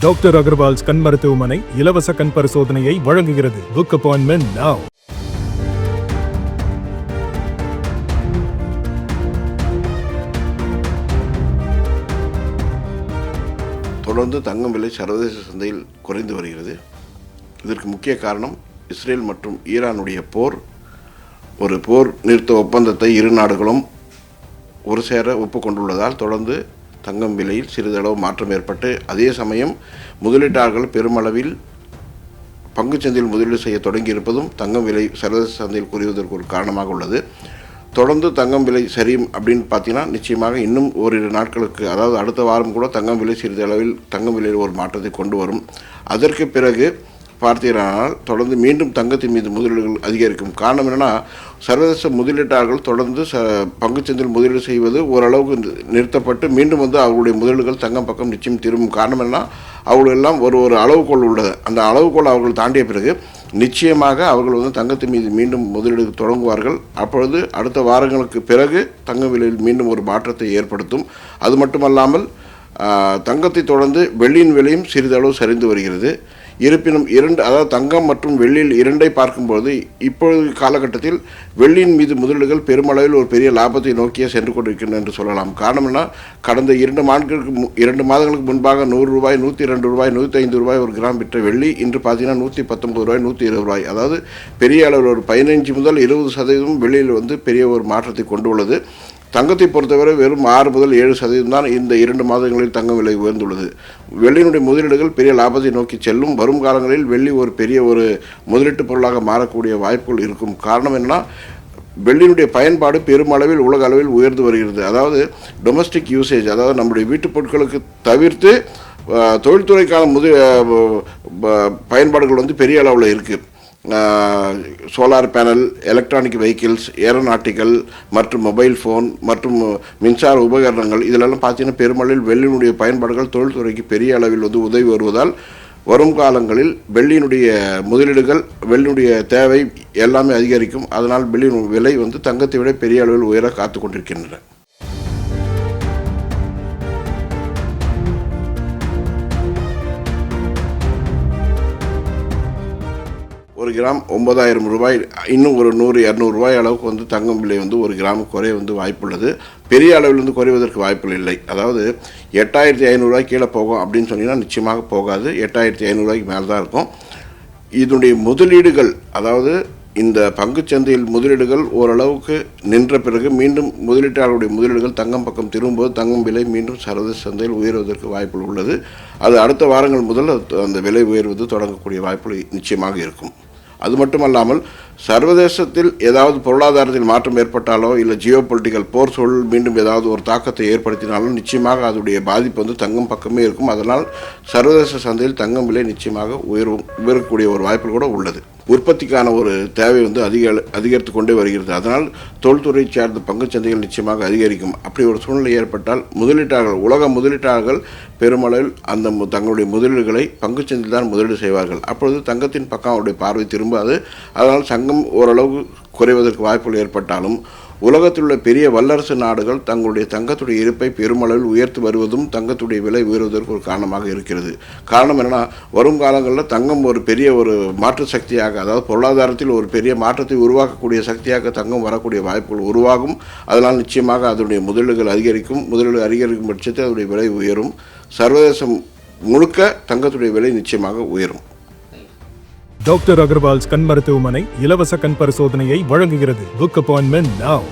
Doctor Agarwal's கண் மருத்துவமனை இலவச கண் பரிசோதனையை வழங்குகிறது. Book appointment now. தொடர்ந்து தங்கம் விலை சர்வதேச சந்தையில் குறைந்து வருகிறது. இதற்கு முக்கிய காரணம் இஸ்ரேல் மற்றும் ஈரானுடைய போர். ஒரு போர் நிறுத்த ஒப்பந்தத்தை இரு நாடுகளும் ஒரு சேர ஒப்புக்கொண்டுள்ளதால் தொடர்ந்து தங்கம் விலையில் சிறிதளவு மாற்றம் ஏற்பட்டு, அதே சமயம் முதலீட்டாளர்கள் பெருமளவில் பங்குச்சந்தையில் முதலீடு செய்ய தொடங்கியிருப்பதும் தங்கம் விலை சர்வதேச சந்தையில் குறைவதற்கு ஒரு காரணமாக உள்ளது. தொடர்ந்து தங்கம் விலை சரியும் அப்படின்னு பார்த்தீங்கன்னா, நிச்சயமாக இன்னும் ஓரிரு நாட்களுக்கு, அதாவது அடுத்த வாரம் கூட தங்கம் விலை சிறிதளவில் தங்கம் விலையில் ஒரு மாற்றத்தை கொண்டு வரும். அதற்கு பிறகு பார்த்தீர்களானால் தொடர்ந்து மீண்டும் தங்கத்தின் மீது முதலீடுகள் அதிகரிக்கும். காரணம் என்னென்னா, சர்வதேச முதலீட்டாளர்கள் தொடர்ந்து பங்குச்சந்தையில் முதலீடு செய்வது ஓரளவுக்கு நிறுத்தப்பட்டு மீண்டும் அவர்களுடைய முதலீடுகள் தங்கம் பக்கம் நிச்சயம் திரும்பும். காரணம் என்னென்னா, அவர்களெல்லாம் ஒரு அளவுகோல் உள்ளது. அந்த அளவுகோல் அவர்கள் தாண்டிய பிறகு நிச்சயமாக அவர்கள் தங்கத்தின் மீது மீண்டும் முதலீடு தொடங்குவார்கள். அப்பொழுது அடுத்த வாரங்களுக்கு பிறகு தங்க விலையில் மீண்டும் ஒரு மாற்றத்தை ஏற்படுத்தும். அது மட்டுமல்லாமல் தங்கத்தை தொடர்ந்து வெள்ளியின் விலையும் சிறிதளவு சரிந்து வருகிறது. இருப்பினும் அதாவது தங்கம் மற்றும் வெள்ளியில் இரண்டை பார்க்கும்போது இப்பொழுது காலகட்டத்தில் வெள்ளியின் மீது முதலீடுகள் பெருமளவில் ஒரு பெரிய லாபத்தை நோக்கியே சென்று கொண்டிருக்கின்றன என்று சொல்லலாம். காரணம் என்ன, கடந்த 2 மாதங்களுக்கு முன்பாக 100 ரூபாய், 102 ரூபாய், 105 ரூபாய் ஒரு கிராம் விற்ற வெள்ளி இன்று பார்த்தீங்கன்னா 119 ரூபாய், 120 ரூபாய். அதாவது பெரிய அளவில் ஒரு 15 முதல் 20% வெள்ளியில் பெரிய ஒரு மாற்றத்தை கொண்டு உள்ளது. தங்கத்தை பொறுத்தவரை வெறும் 6 முதல் 7% தான் இந்த 2 மாதங்களில் தங்கம் விலை உயர்ந்துள்ளது. வெள்ளியினுடைய முதலீடுகள் பெரிய லாபத்தை நோக்கி செல்லும். வரும் காலங்களில் வெள்ளி ஒரு பெரிய ஒரு முதலீட்டு பொருளாக மாறக்கூடிய வாய்ப்புகள் இருக்கும். காரணம் என்னன்னா, வெள்ளியினுடைய பயன்பாடு பெருமளவில் உலக அளவில் உயர்ந்து வருகிறது. அதாவது டொமஸ்டிக் யூசேஜ், அதாவது நம்முடைய வீட்டுப் பொருட்களுக்கு தவிர்த்து தொழில்துறைக்கான பயன்பாடுகள் பெரிய அளவில் இருக்குது. Solar panel, electronic vehicles, aeronautical மற்றும் மொபைல் ஃபோன் மற்றும் மின்சார உபகரணங்கள், இதிலெல்லாம் பார்த்தீங்கன்னா பெருமளவில் வெள்ளியினுடைய பயன்பாடுகள் தொழில்துறைக்கு பெரிய அளவில் உதவி வருவதால் வரும் காலங்களில் வெள்ளியினுடைய முதலீடுகள், வெள்ளியினுடைய தேவை எல்லாமே அதிகரிக்கும். அதனால் வெள்ளியின் விலை தங்கத்தை விட பெரிய அளவில் உயர காத்து கொண்டிருக்கின்றன. ஒரு கிராம் 9000 ரூபாய், இன்னும் ஒரு 100-200 ரூபாய் அளவுக்கு தங்கம் விலை ஒரு கிராம் குறைய வாய்ப்புள்ளது. பெரிய அளவில் குறைவதற்கு வாய்ப்புகள் இல்லை. அதாவது 8500 ரூபாய் கீழே போகும் அப்படின்னு சொன்னீங்கன்னா நிச்சயமாக போகாது. 8500 ரூபாய்க்கு மேலே தான் இருக்கும். இதனுடைய முதலீடுகள், அதாவது இந்த பங்குச்சந்தையில் முதலீடுகள் ஓரளவுக்கு நின்ற பிறகு மீண்டும் முதலீட்டாளருடைய முதலீடுகள் தங்கம் பக்கம் திரும்பும்போது தங்கம் விலை மீண்டும் சர்வதேச சந்தையில் உயர்வதற்கு வாய்ப்புகள் உள்ளது. அது அடுத்த வாரங்கள் முதல் அந்த விலை உயர்வது தொடங்கக்கூடிய வாய்ப்புகள் நிச்சயமாக இருக்கும். அது மட்டுமல்லாமல் சர்வதேசத்தில் ஏதாவது பொருளாதாரத்தில் மாற்றம் ஏற்பட்டாலோ இல்லை ஜியோ பொலிட்டிக்கல் போர் சூழல் மீண்டும் ஏதாவது ஒரு தாக்கத்தை ஏற்படுத்தினாலும் நிச்சயமாக அதனுடைய பாதிப்பு தங்கம் பக்கமே இருக்கும். அதனால் சர்வதேச சந்தையில் தங்கம் விலை நிச்சயமாக உயரக்கூடிய ஒரு வாய்ப்பு கூட உள்ளது. உற்பத்திக்கான ஒரு தேவை அதிகரித்து கொண்டே வருகிறது. அதனால் தொழில்துறை சார்ந்த பங்குச்சந்தைகள் நிச்சயமாக அதிகரிக்கும். அப்படி ஒரு சூழ்நிலை ஏற்பட்டால் உலக முதலீட்டாளர்கள் பெருமளவில் தங்களுடைய முதலீடுகளை பங்குச்சந்தையில் தான் முதலீடு செய்வார்கள். அப்பொழுது தங்கத்தின் பக்கம் அவருடைய பார்வை திரும்பாது. அதனால் தங்கம் ஓரளவு குறைவதற்கு வாய்ப்புகள் ஏற்பட்டாலும் உலகத்தில் உள்ள பெரிய வல்லரசு நாடுகள் தங்களுடைய தங்கத்துடைய இருப்பை பெருமளவில் உயர்த்தி வருவதும் தங்கத்துடைய விலை உயர்வதற்கு ஒரு காரணமாக இருக்கிறது. காரணம் என்னன்னா, வரும் காலங்களில் தங்கம் ஒரு பெரிய ஒரு மாற்று சக்தியாக, அதாவது பொருளாதாரத்தில் ஒரு பெரிய மாற்றத்தை உருவாக்கக்கூடிய சக்தியாக தங்கம் வரக்கூடிய வாய்ப்புகள் உருவாகும். அதனால் நிச்சயமாக அதனுடைய முதலீடுகள் அதிகரிக்கும் பட்சத்தில் அதனுடைய விலை உயரும். சர்வதேசம் முழுக்க தங்கத்துடைய விலை நிச்சயமாக உயரும். டாக்டர் அகர்வால்ஸ் கண் மருத்துவமனை இலவச கண் பரிசோதனையை வழங்குகிறது. Book appointment now.